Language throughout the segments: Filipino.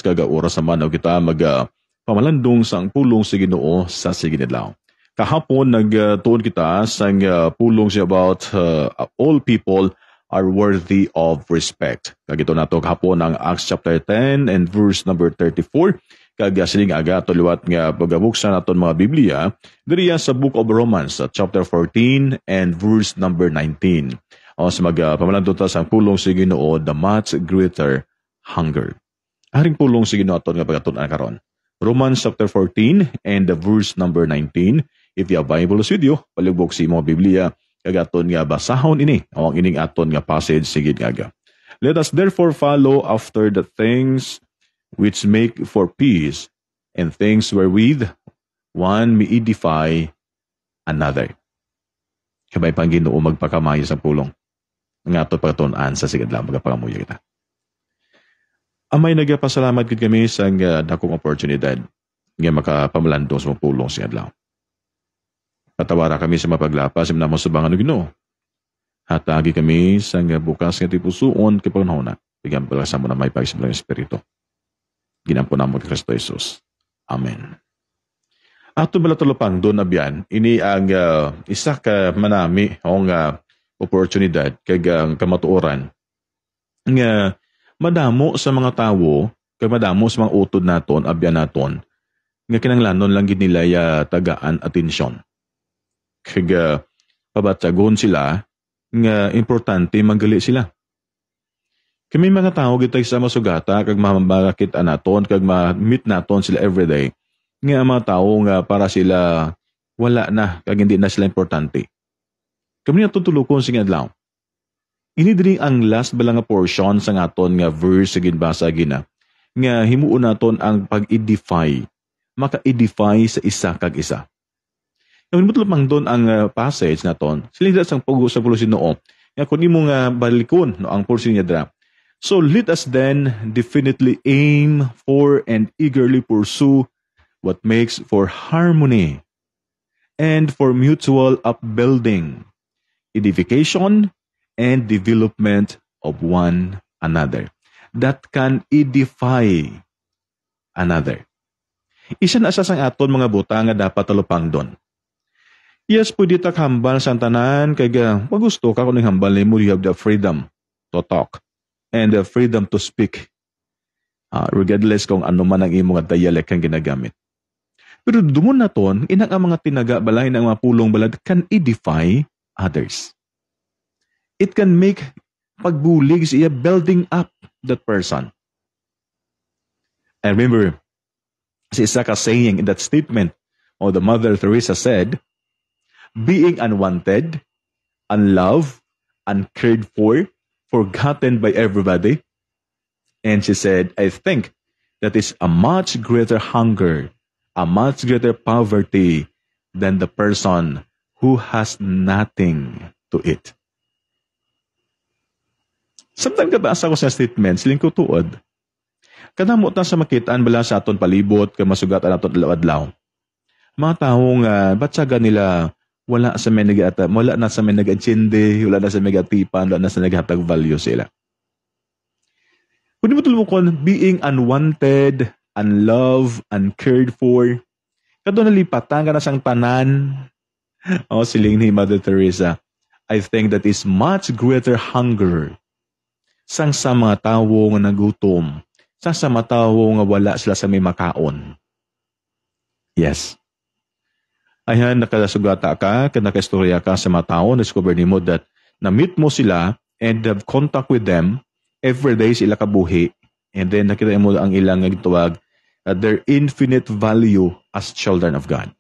kaga oras naman o kita pamalandong sa ang pulong sa Ginoo sa siginadlaw. Kahapon nagtuon kita sa pulong siya about all people are worthy of respect. Kagito nato kahapon ang Acts chapter 10 and verse number 34. Siling aga tuluwat nga pagabuksan naton mga Biblia diriya sa Book of Romans chapter 14 and verse number 19. O sa pamalandong ta sa pulong sa Ginoo, the much greater hunger. Aring pulong sa Ginoo aton nga pagatunan karon. Romans chapter 14 and the verse number 19. If you have Bibles with you, palibog si mga Biblia, kagaton nga basahon ini, o ang ining aton nga passage, sige nga. Let us therefore follow after the things which make for peace, and things wherewith one may edify another. Kabay pang Ginoo magpakamayo sa pulong. Nga ato pagatunan sa sigadlang magpakamuya kita. Amay nagpasalamat gid kami sa dakong oportunidad nga makapamalandong sa pulong sa adlaw. Patawara kami sa mapaglapas sa mga subangan ng Ginoo. Hatagi kami sa bukas nga tipusuon kay panahon na. Bigyan pala sa mo na may pagsimula ng Espiritu. Ginampo na mo kay Kristo Jesus. Amen. Ato balatulupang doon na biyan, ini ang isa ka manami o oportunidad kay kamatuoran nga madamo sa mga tawo, kay madamo sa mga utod naton, abyan naton, nga kinanglanon lang gid nila tagaan atensyon. Kaya pabatsagon sila nga importante magali sila. Kami mga tao gitay sa masugata kag mamabakit anaton kag ma-meet naton sila everyday nga mga tao nga para sila wala na kag hindi na sila importante. Kami natutulukon sa adlaw. Ini diri ang last bala nga portion sa ngaton nga verse sa ginbasa gina nga himuon naton ang pag-edify, maka-edify sa isa kag isa. Yung mutulupang doon ang passage na ton, sila sang pag sa pulusin noo, nga kung imo nga balikon no, ang pulusin niya dra. So let us then definitely aim for and eagerly pursue what makes for harmony and for mutual upbuilding, edification, and development of one another. That can edify another. Isa na sa sang aton mga buta nga dapat talupang doon. Yes, pwede ta hambal sa tanan, kaya magusto ka kung hambal mo, you have the freedom to talk and the freedom to speak. Regardless kung ano man ang imong dialect kang ginagamit. Pero dumon na ton, inang ang mga tinaga balay ng mga pulong balad can edify others. It can make pagbulig siya, building up that person. I remember, si isa ka saying in that statement, or the Mother Teresa said, being unwanted, unloved, uncared for, forgotten by everybody. And she said, I think that is a much greater hunger, a much greater poverty than the person who has nothing to eat. Samtang kabasa ko sa statement, siling ko tuod. Kadamot na sa makitaan bala sa aton palibot, kamasugatan aton adlaw. Mga taong batsaga nila, wala na sa may nag-atsindi, wala na sa may nag-atipan, wala na sa naghatag value sila. Kung di mo tulungan, being unwanted, unloved, uncared for, kado nalipatan ka na siyang tanan, siling ni Mother Teresa, I think that is much greater hunger sang sa mga tawo nga nagutom, sang sa mga tawo nga wala sila sa may makaon. Yes. Ayan, nakasugata ka, nakastorya ka sa mga tao, discover ni mo that na-meet mo sila and have contact with them, every day sila kabuhi, and then nakita mo ang ilang nagtuwag, their infinite value as children of God.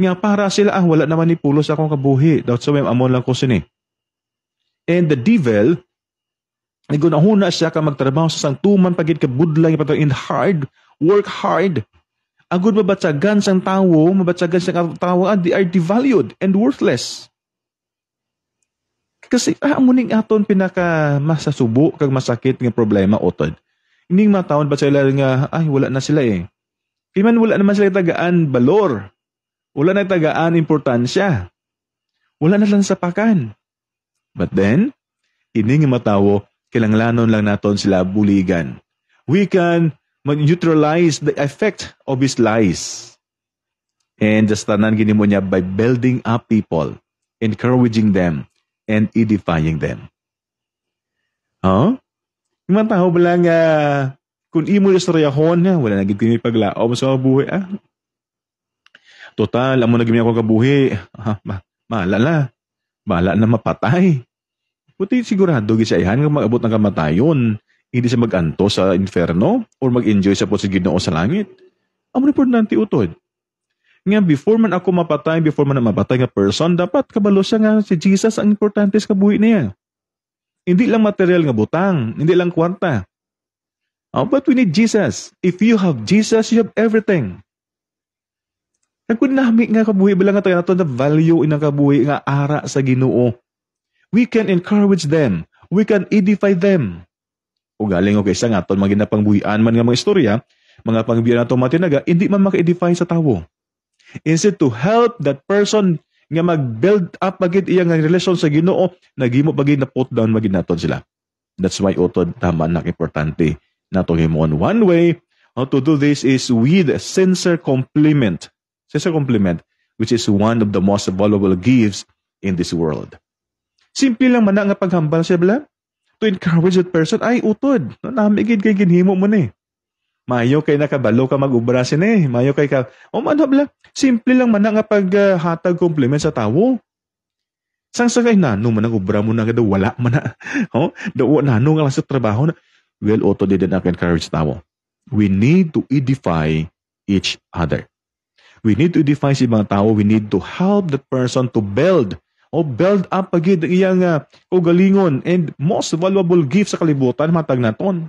Nga para sila, wala naman ni pulos akong kabuhi, dapat sa may amon lang ko sini. And the devil, nagunahuna siya ka magtrabaho sa sangtuman, pagid ka budlang, in hard, work hard, agud mabatsagan sang tawo, mabatsagan sang tawo, they are devalued and worthless. Kasi amuning aton pinaka masasubo kag masakit nga problema otod. Ining mga taon ba sila nga wala na sila eh. Kiman wala naman sila tagaan balor. Wala na tagaan importansya. Wala na lang sapakan. But then, ining mga tawo, kilanglanon lang naton sila buligan. We can mag-neutralize the effect of his lies. And just tanan gini mo niya by building up people, encouraging them, and edifying them. Huh? Yung mga tao ba lang, kung imo istoryahon, wala naging kami paglaom sa buhay. Total, amo naging ako kabuhi. Mahala na mapatay. Puti sigurado gisayhan nga mag-abot ng kamatayon. Hindi siya mag-anto sa inferno or mag-enjoy sa po sa Ginoo sa langit. Amo importante utod. Nga before man ako mapatay, before man mapatay nga person, dapat kabalo siya nga si Jesus ang importante sa kabuhi niya. Hindi lang material nga butang, hindi lang kwarta. But we need Jesus. If you have Jesus, you have everything. Kung nami nga kabuhi, bilang nga tayo nato na value inang kabuhi nga ara sa Ginoo. We can encourage them. We can edify them. O galing okay sa nga ito, mga ginapangbuhian man nga mga istorya, mga pangbiyan na ito matinaga, hindi man maka-edify sa tao. Instead to help that person nga mag-build up magid iyang relasyon sa Ginoo, nagimo bagay na put down magid naton sila. That's why utod tama na importante nato himon. One way how to do this is with sincere compliment. Sincere compliment, which is one of the most valuable gifts in this world. Simple lang man nga paghambal siya bala to encourage that person. Ay utod, namigid kay ginhimo mo ni. Mayo kay nakabalo ka mag-ubra sini. Mayo kay ka, ano bala, simple lang man nga paghatag compliment sa tawo. Sang kay nano man ang ubra mo na kada wala man na. Daw nano nga sa trabaho na. Well, auto did not encourage tawo. We need to edify each other. We need to edify si mga tao. We need to help that person to build up agad iyang kaugalingon and most valuable gift sa kalibutan matag naton.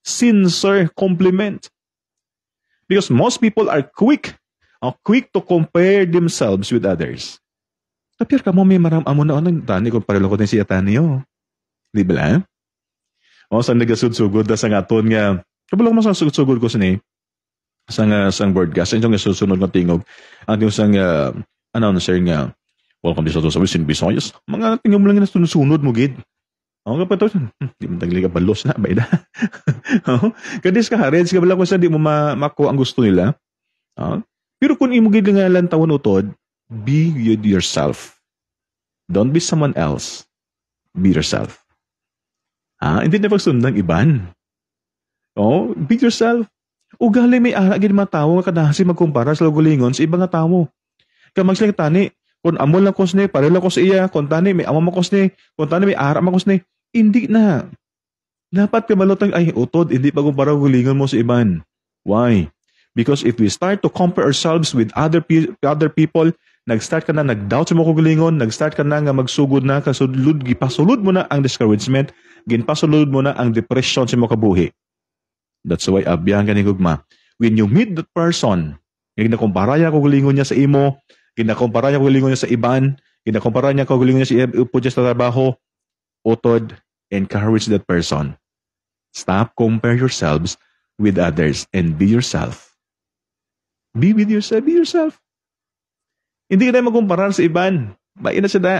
Sincere compliment. Because most people are quick to compare themselves with others. Tapir ka mo may maramamo na tani kung parelo ko din siya tani yo. Di ba? Sa nagasud-sugod sa ngaton nga kabalo mo sa sugod ko sa ni sang broadcast yung susunod na tingog ang yung sang announcer nga welcome to sa Wisin Visayas. Mga tingog lang na sunod mo gid. Ako ka pa ito, di mo tagli ka balos na, bayda. Kadis ka hareds ka bala ko sa di mo makuha ang gusto nila. Pero kung imugid nga lang tawon utod, be yourself. Don't be someone else. Be yourself. Hindi na pagsundan iban. Be yourself. Ugali may ara gid mga tao nga kadasi magkumpara sa gulingon sa ibang nga tao. Kamag sila tani, kung amol lang ko sini, pare lang ko sa iya, kung tani may amo ko sini, kung tani may ara ko sini, hindi na. Dapat kabalotang ay utod, hindi pa kumpara gulingon mo sa iban. Why? Because if we start to compare ourselves with other people, nag-start ka na, nag-doubt sa mga gulingon, nag-start ka na nga magsugod na, gipasulod mo na ang discouragement, ginpasulod mo na ang depression sa mga kabuhi. That's why abiyang ka ni Gugma. When you meet that person, ginakumpara niya gulingon niya sa imo, ginakumpara niya gulingon niya sa iban, ginakumpara niya gulingon niya sa upo niya sa trabaho, utod, encourage that person. Stop compare yourselves with others and be yourself. Be with yourself. Be yourself. Hindi ka na magkumpara sa iban. Bain na siya da.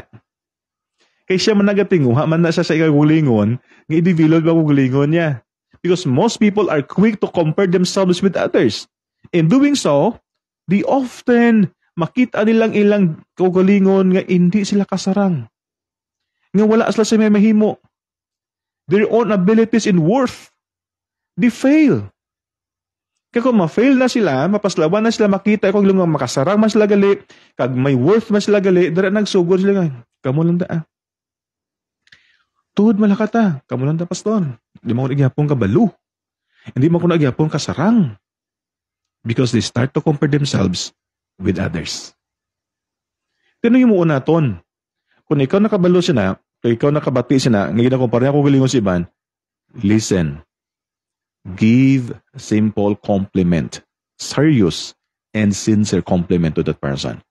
Kaya siya man nagatinguha, man na siya sa ikagulingon, ng i-develop ba gulingon niya. Because most people are quick to compare themselves with others. In doing so, they often makita nilang ilang kagalingon nga hindi sila kasarang. Nga wala sila sa may mahimo. Their own abilities and worth. They fail. Kaya kung ma-fail na sila, mapaslawan na sila, makita kung lang makasarang mas sila gali, kag may worth mas sila gali, dara nagsugod sila nga, kamo lang da. Tuhod malakata, kamo lang da pastor. Hindi mo ko nagyapong kabalo. Hindi mo ko nagyapong kasarang. Because they start to compare themselves with others. Tinong mo naton. Kung ikaw nakabalo siya na, kung ikaw nakabati siya na, ngayon na kumpara niya kung galingon si Iban, listen. Give simple compliment. Serious and sincere compliment to that person.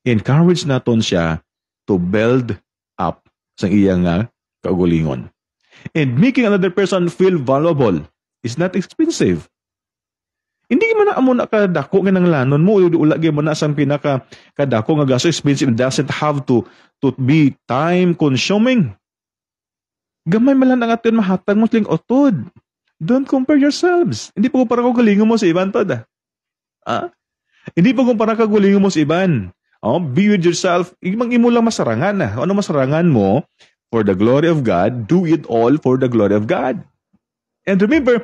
Encourage naton siya to build up sa iyang kaugalingon. And making another person feel valuable is not expensive. Hindi man na amo na kadako nga ng lanon mo, ulagi mo na sa pinaka kadako nga gasto expensive, doesn't have to be time consuming. Gamay man lang ang atin mahatag mo siling utod. Don't compare yourselves. Hindi pa kumpara ko galingon mo sa iban, Todd. Hindi pa kumpara ka galingon mo sa iban. Be with yourself. Imo lang masarangan na. Ano masarangan mo? For the glory of God, do it all for the glory of God. And remember,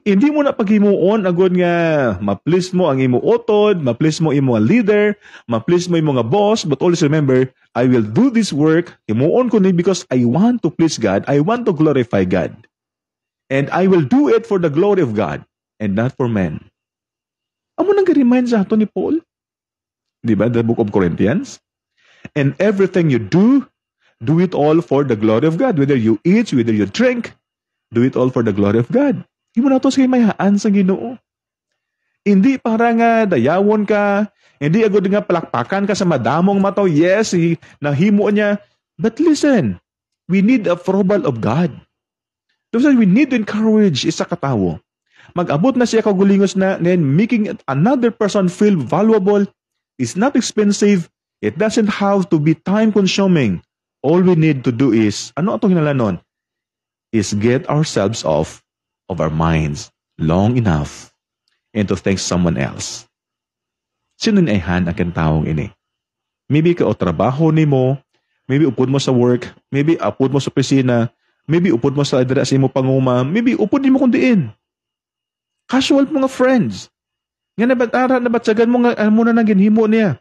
hindi mo na paghimuon agad nga ma-please mo ang imo utod, ma-please mo imo leader, ma-please mo imo nga boss, but always remember, I will do this work, himuon ko ni because I want to please God, I want to glorify God. And I will do it for the glory of God and not for men. Amo nang remind sa ato ni Paul? Di ba? The book of Corinthians. And everything you do it all for the glory of God. Whether you eat, whether you drink, do it all for the glory of God. Hindi mo na ito sa mayhaan sa Ginoo. Hindi para nga dayawon ka, hindi agad nga palakpakan ka sa madamong mataw. Yes, nahimo niya. But listen, we need approval of God. We need to encourage isa katawo. Mag-abot na siya kagulingos na, then making another person feel valuable is not expensive. It doesn't have to be time-consuming. All we need to do is, ano itong hinalanon? Is get ourselves off of our minds long enough and to thank someone else. Sino naihan ang taong ini? Maybe ka o trabaho ni mo, maybe upod mo sa work, maybe upod mo sa opisina, maybe upod mo sa adres mo panguma, maybe upod mo kundiin. Casual mga friends. Nga nabatara, nabatsagan mo nga, alam mo na nang ginhimo niya.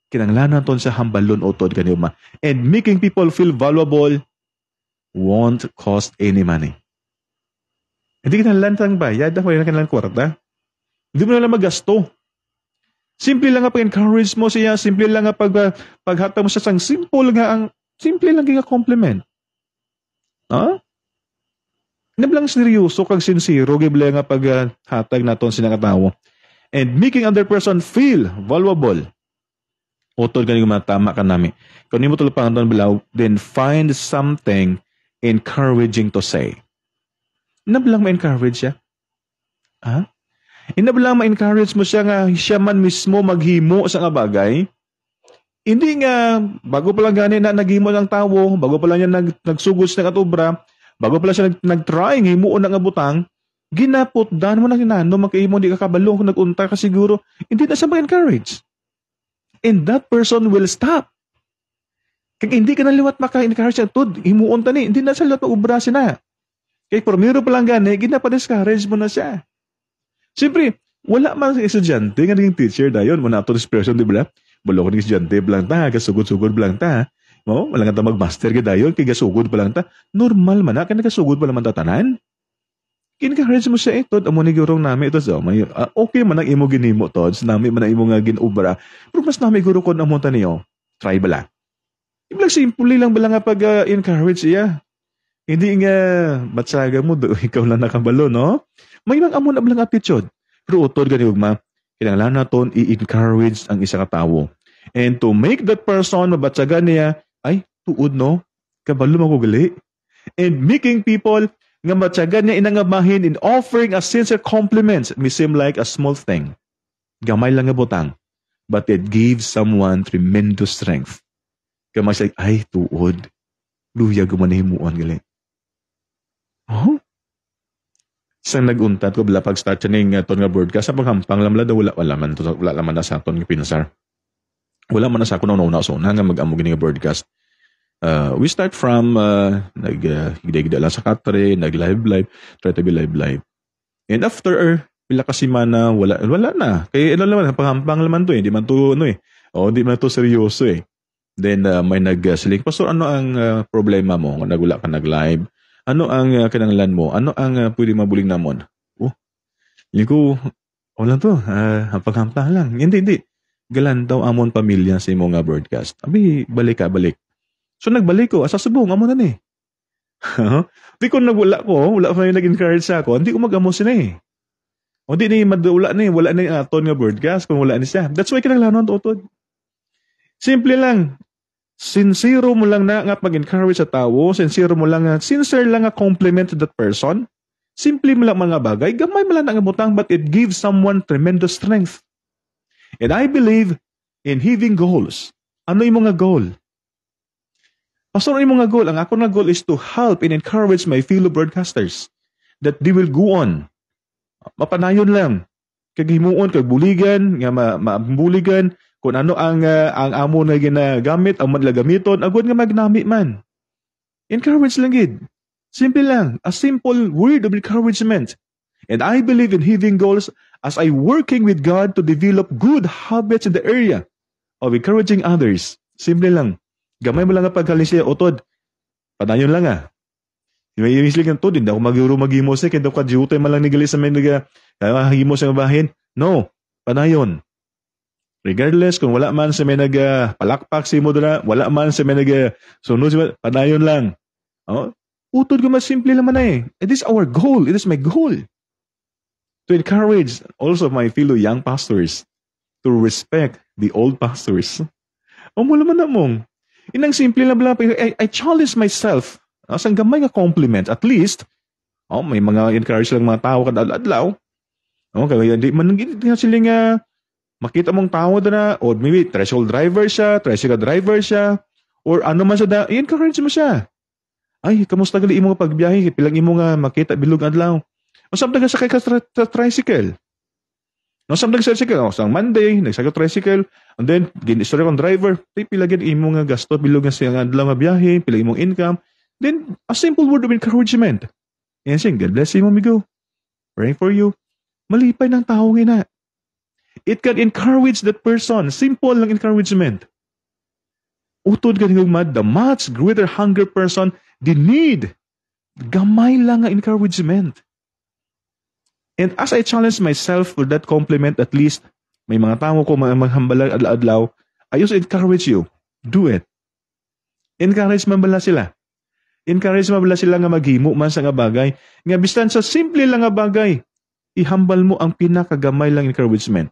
Kinanglanan ton sa hambalon utod kanima. And making people feel valuable won't cost any money. Hindi kinanglan tang bayad, wala kinanglan kwarta. Hindi mo na lang magasto. Simple lang nga pag-encourage mo siya, simple lang nga paghata mo siya sang simple lang nga compliment. Nablang seryoso kag sincero, gibla nga paghatag naton sinakatawo. And making other person feel valuable. Utod ganito matama ka namin. Kung hindi mo tulad doon bilaw, then find something encouraging to say. Nablang ma-encourage siya? Inablang ma-encourage mo siya nga siya man mismo maghimo sa nga bagay. Hindi nga, bago pa lang gani na naghimo ng tawo, bago pa lang niya nagsugos ng katubra, bago pa lang siya nag-try, himuon ng butang, ginapot, daan mo na kinano, magkaimo, di ka kabalo, nag-unta ka siguro, hindi na siya ma-encourage. And that person will stop. Kaya hindi ka na liwat maka-encourage siya,tud, himuon ta ni, hindi na siya liwat maubra siya na. Kaya primero pa lang gani, ginapa-discourage mo na siya. Siyempre, wala man sa estudyante nga naging teacher dayon, muna ito expression, di ba? Wala ko naging estudyante pa lang ta, kasugod-sugod pa lang ta. Wala nga ta mag-master ka dayon, kaya kasugod pa lang ta. Normal man na, kaya kasugod pa lang tatanan. Encourage mo siya ito, amo ni gurong nami ito sa okay man ang imo ginimo to, nami man ang imo nga ginubra. Pero mas nami guro ko amo ta niyo. Try bala. Ibig simple lang bala nga pag-encourage siya. Hindi nga batsaga mo do ikaw lang nakabalo, no? May mga amo na balang attitude. Pero utod gani ugma, kinahanglan naton i-encourage ang isa ka tawo. And to make that person mabatsagan niya, ay tuod no, kabalo mo ko gali. And making people nga matyagan niya inangabahin in offering a sincere compliments may seem like a small thing. Gamay lang nga butang. But it gives someone tremendous strength. Gamay siya, ay, tuod. Luya gumanahimuan gali. Oh? Isang nag-untat ko, bila pag-start siya ng ton nga broadcast, sa paghampang lamla daw, wala man na sa ton nga pinasar. Wala man na sa ako na so na nga mag-amog nga broadcast. We start from nag-gida lang sa katre, nag-live, try to be live. And after pila kasi mana wala na. Kaya naman panghampang naman to hindi man to hindi man to seryoso eh. Then may nag-siling, Pastor, ano ang problema mo? Kung nagula ka nag-live, ano ang kinanglan mo? Ano ang pwede mabuling namon? Hindi ko wala to, hampang-hampang lang. Hindi. Galan daw amon pamilya sa imong broadcast. Abi, balik. So nagbalik ko, asa subong, amo na ni. Di ko wala ko yung nag-encourage sa ako, hindi ko mag-amo sila eh. O di na wala na yung aton nga broadcast kung wala ni siya. That's why kinanglanon tutod. Simple lang. Sincere mo lang na nga pag-encourage sa tao, sincere lang nga compliment to that person. Simple mo lang mga bagay, gamay mo lang nga butang, but it gives someone tremendous strength. And I believe in having goals. Ano yung mga goal? Pastor, ano yung mga goal? Ang ako na goal is to help and encourage my fellow broadcasters. that they will go on. Mapanayon lang. Kag himuon, kag buligan, nga mabuligan, kung ano ang amo na ginagamit, ang madlagamiton, agad nga magnami man. Encourage lang gid. Simple lang. A simple word of encouragement. And I believe in hitting goals as I working with God to develop good habits in the area of encouraging others. Simple lang. Gamay mo lang ang paghalin siya, otod. Panayon lang ah. May imisli kang to, hindi ako mag-himos eh, kaya ka-jutay malang nigali sa may himos ang bahin. No, panayon. Regardless kung wala man sa may palakpak si mo doon, wala man sa may sunod, panayon lang. Oh? Utod ko mas simple naman na eh. It is our goal. It is my goal. To encourage also my fellow young pastors to respect the old pastors. Mula man na mong. Inang simple lang lang. I challenge myself. Asang gamay nga compliment. At least, may mga encourage lang mga tao kadadlaw. Kaya hindi man sila nga makita mong tao na, or maybe tricycle driver siya, or ano man siya, i-encourage mo siya. Ay, kamusta gali imo nga pagbiyahe? Pilang imo nga makita bilog adlaw. O samtang nga sakay ka sa tricycle. No, samtang sa tricycle. O, sang Monday, nagsakay tricycle. And then, gin-istorya kong driver. Pilagin imo nga gasto bilog nga siya nga adlaw nga biyahe, pilang imong income. Then, a simple word of encouragement. Yan siya, God bless you, amigo. Praying for you. Malipay ng tao nga. It can encourage that person. Simple lang encouragement. Utod ka higugmad, the much greater hunger person, the need. Gamay lang nga encouragement. And as I challenge myself for that compliment, at least, may mga tao ko maghambalang adlaw, I also encourage you. Do it. Encourage man bala sila. Encourage mo bala sila nga maghimo man sa nga bagay. Nga bistan sa simple lang nga bagay, ihambal mo ang pinakagamay lang encouragement.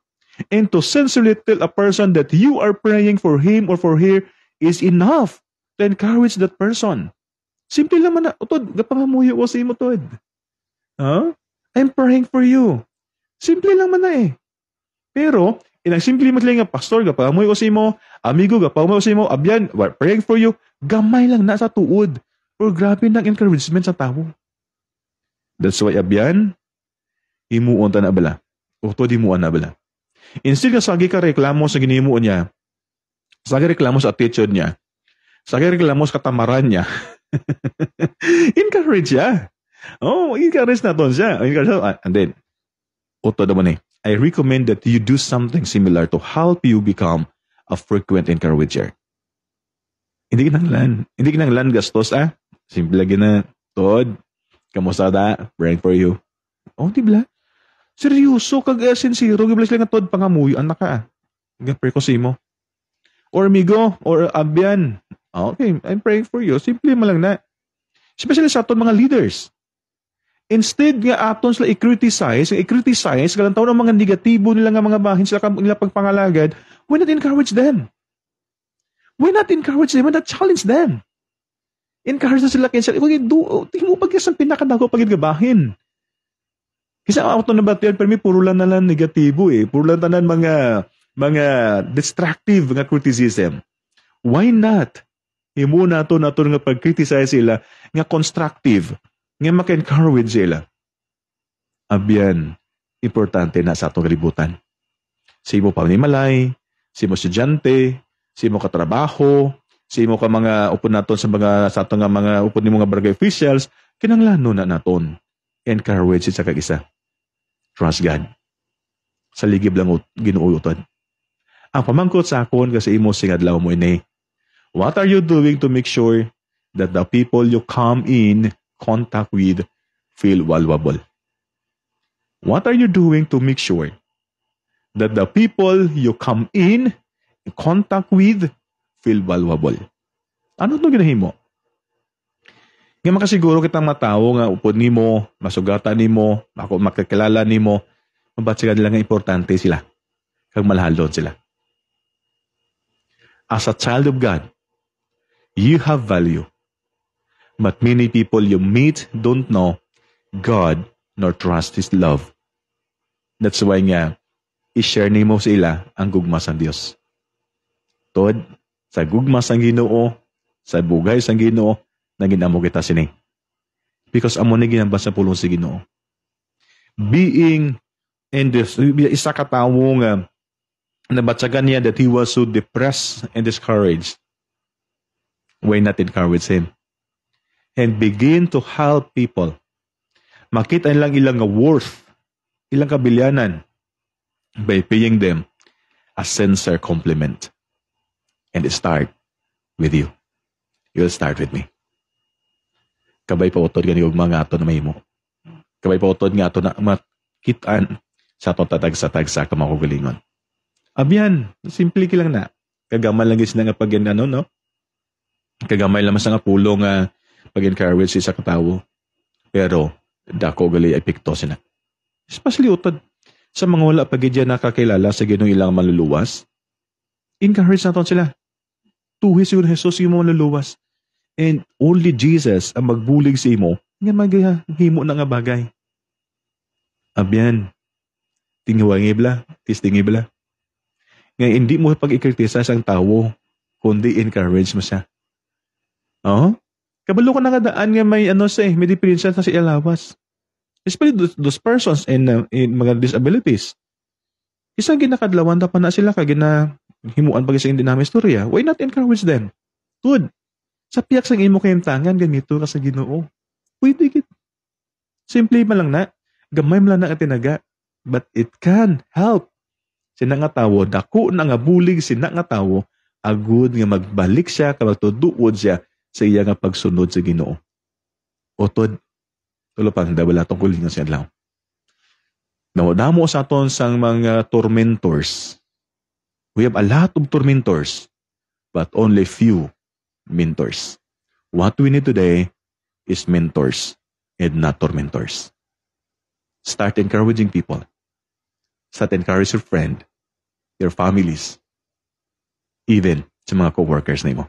And to sincerely tell a person that you are praying for him or for her is enough to encourage that person. Simple lang man na, utod, gapangamuyo ko sa imo, tod. Huh? I'm praying for you. Simple lang man na eh. Pero, inang simple mo nga, pastor, gapangamuyo ko sa imo, amigo, gapangamuyo ko sa imo, abyan, praying for you, gamay lang na sa tuod. Pero grabe ng encouragement sa tao. That's why abyan, himuon ta na bala. O to himuon na bala. Instead nga sagi ka reklamo sa ginimuon niya, sagi reklamo sa attitude niya, sagi reklamo sa katamaran niya, encourage siya. Encourage na to siya. And then, o to naman eh, I recommend that you do something similar to help you become a frequent encourager. Hindi kinanglan gastos Simple lagi na, Todd, kamusta da? Praying for you. Di ba? Seryoso, sincero, giblas lang nga, Todd, pangamuyo, anak ka. Pray ko si mo. Or amigo, or abyan. Okay, I'm praying for you. Simple mo lang na. Especially sa aton mga leaders. Instead nga aton sila i-criticize, kalang taon ng mga negatibo nila nga mga bahin sila pagpangalagad, why not encourage them? Why not encourage them? Why not challenge them? Encourage na sila kinsa. Tingin mo pagkasang pinakadago pagiggabahin. Kasi ang auto na batyan, pero may puro lang na lang negatibo eh. Puro lang tanan mga destructive nga criticism. Why not? Himo na to nga pag-criticize sila nga constructive, nga maka-encourage sila. Abyan, importante na sa atong kalibutan. Sa imo panimalay, sa imo estudyante, sa imo katrabaho, sa imo ka mga upon naton sa atong mga upon ni mga barangay officials, kinanglano na naton. Encourage sa kag-isa. Trust God. Sa ligib lang ginuuyoton. Ang pamangkot sa akon kasi imo sing adlaw mo ini. What are you doing to make sure that the people you come in contact with feel valuable? What are you doing to make sure that the people you come in contact with feel valuable? Ano itong ginahimo? Nga makasiguro kitang matao nga upod nimo, masugatan nimo, makakilala nimo, mabat sila nga importante sila. Kag malahalon sila. As a child of God, you have value. But many people you meet don't know God nor trust His love. That's why nga, i-share nimo sa ila ang gugma sa Dios. Tod, sa gugma sang Ginoo, sa bugay sang Ginoo, naginamo kita sini. Because amo ni ginambal sa pulong sa Ginoo. Being in this, isa ka tawo nga nabatsagan niya that he was so depressed and discouraged. Why not encourage him? And begin to help people. Makita nilang ilang worth, ilang kabilyanan by paying them a sincere compliment. And start with you. You'll start with me. Kabay pa utod gani og mga ato na mahimo. Kabay pa utod nga ato na makitaan sa ato tatag-sa kamakugalingon. Abyan, simple lang na. Kagamay lang gis na nga pag no? Kagamay lang mas nga pulong nga pag-encourage sa katawo. Pero dako gali epekto sina. Especially utod sa mga wala pagidya nakakilala sa Ginoo ilang maluluwas. Encourage naton sila. Tuhis yun Jesus yung maluluwas. And only Jesus ang magbulig sa imo nga maghimo na nga bagay. Abyan, tingawangib la, tistingib la. Nga hindi mo pag-ikritisa ang tawo, kundi encourage mo siya. Kabalo ko nakadaan nga may may diferensya sa si alawas. Especially those persons in mga disabilities. Isang ginakadlawan pa na sila kag himuan pag isang dinami istorya. Why not encourage them? Good. Sa piyak sang imo kayong tangan, ganito ka sa Ginoo. Pwede git. Simple man lang na. Gamay man lang na tinaga. But it can help. Sina nga tawo, dako na nga bulig sina nga tawo, agud nga magbalik siya, kamagtuduod siya sa iya nga pagsunod sa Ginoo. Otod, tulupang wala tong kulingan siya lang. Damo sa aton sang mga tormentors. We have a lot of tormentors, but only few mentors. What we need today is mentors and not tormentors. Start encouraging people. Start encourage your friend, your families, even sa mga co-workers na mo.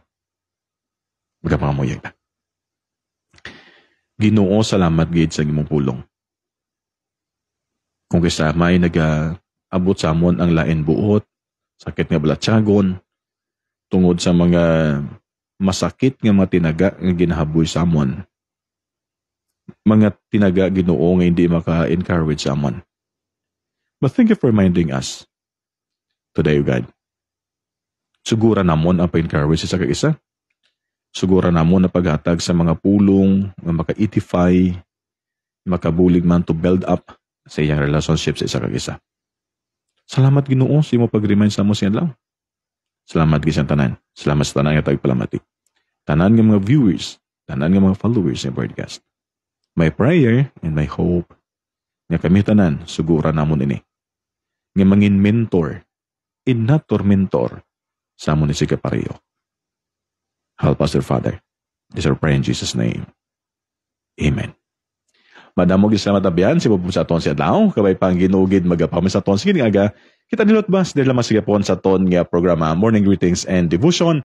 Magapangamuyag na. Ginoo, salamat gid sa imong pulong. Kung kasama ay nag-abot sa amon ang lain buot, sakit nga balatsagon, tungod sa mga masakit nga mga tinaga nga ginahaboy sa amon. Mga tinaga Ginoo nga hindi maka-encourage sa amon. But thank you for reminding us today, God. Sugura namon ang pa-encourage sa kag-isa. Sugura namon na paghatag sa mga pulong nga maka-edify, makabulig man to build up sa iyang relationship sa isa kag-isa. Salamat Ginoo sa imo pag-remind sa amo siya lang. Salamat gisang tanan. Salamat sa tanan nga tagpalamati. Tanan nga mga viewers, tanan nga mga followers ng podcast. My prayer and my hope nga kami tanan sugura namon ini. Nga mangin mentor and not tormentor sa amon ni sige pareho. Help us, dear Father. This is our prayer in Jesus' name. Amen. Madamog isang matabihan, si Bubum sa aton si Adlaw, kabay pang ginugid magapamay sa aton. Sige nga, kita nilot ba, dahil lamang sige po sa aton nga programa, Morning Greetings and Devotion.